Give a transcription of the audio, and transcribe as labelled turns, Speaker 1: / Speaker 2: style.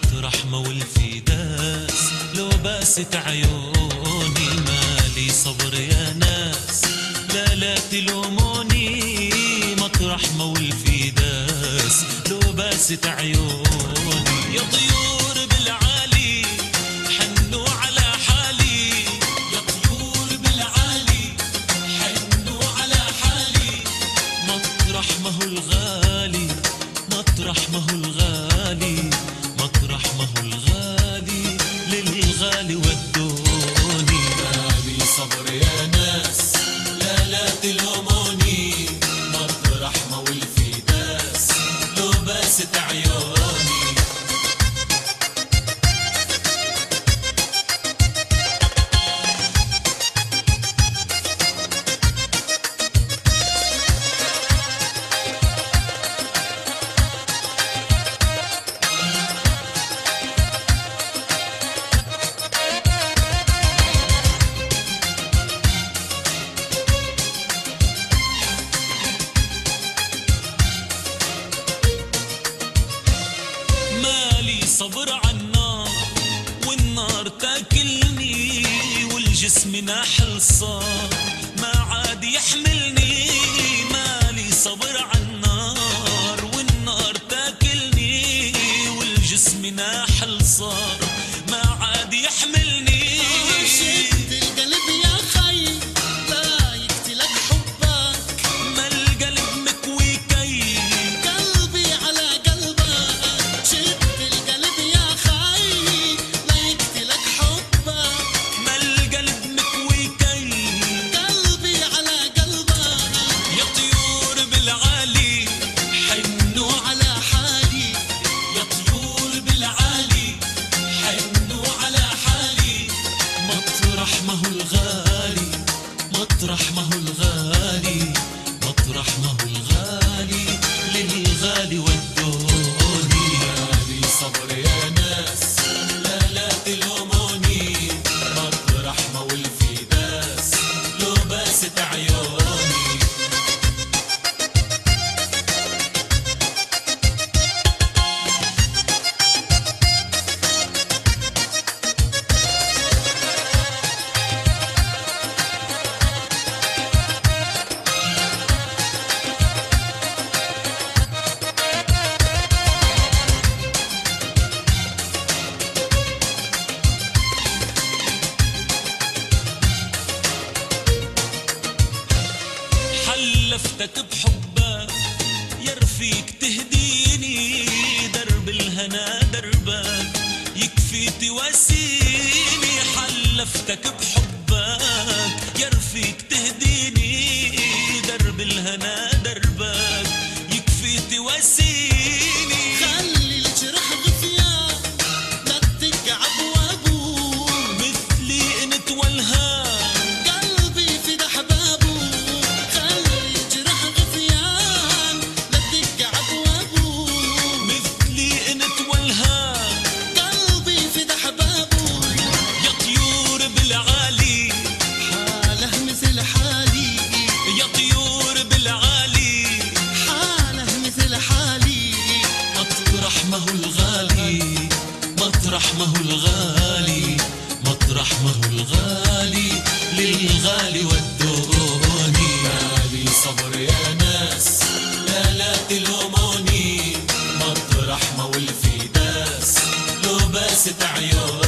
Speaker 1: مطرح ما والفداس لو باست عيوني. مالي صبر يا ناس لا لا تلوموني، مطرح ما والفداس لو باست عيوني. يا طيور بالعالي حنوا على حالي، يا طيور بالعالي حنوا على حالي. مطرح ما هو الغالي، مطرح ما هو الغالي، مطرح ما هو الغالي للغالي ودوني. مالي صبر يا ناس لا لا تلوموني، مطرح ما والفداس لو باست عيوني. مالي صبر عالنار والنار تاكلني، والجسم ناحل صار ما عاد يحملني. مالي صبر عالنار والنار تاكلني، والجسم ناحل صار ما عاد يحملني.
Speaker 2: شد القلب يا خي لا يقتلك حبك،
Speaker 1: ما القلب مكوي كي
Speaker 2: قلبي على قلبك. شد القلب يا خي لا يقتلك حبك،
Speaker 1: ما القلب مكوي كي.
Speaker 2: قلبي على قلبك.
Speaker 1: يا طيور بالعالي حنوا
Speaker 2: على حالي،
Speaker 1: يا طيور بالعالي حنوا على حالي. مطرح ما هو الغالي، مطرح ما هو الغالي، مطرح ما هو الغالي للغالي ودوني. مالي صبر يا ناس لا لا تلوموني، مطرح ما والفداس لو باست عيوني. حلفتك بحبك يا رفيق تهديني، درب الهنا دربك يكفي تواسيني. حلفتك بحبك يا رفيق تهديني، درب الهنا دربك يكفي تواسيني.
Speaker 2: خلي الجرح غثيان لا تدق ابوابه،
Speaker 1: مثلي انت والهام
Speaker 2: قلبي في احبابه. خلي الجرح غثيان لا تدق ابوابه،
Speaker 1: مثلي انت والهام.
Speaker 2: قلبي في احبابه.
Speaker 1: يا طيور بالعالي
Speaker 2: حاله مثل حالي،
Speaker 1: يا طيور بالعالي
Speaker 2: حاله مثل حالي.
Speaker 1: مطرح ما هو الغالي، مطرح ما هو الغالي، مطرح ما هو الغالي للغالي ودوني. مالي صبر يا ناس لا لا تلوموني، مطرح ما والفداس لو باست عيوني.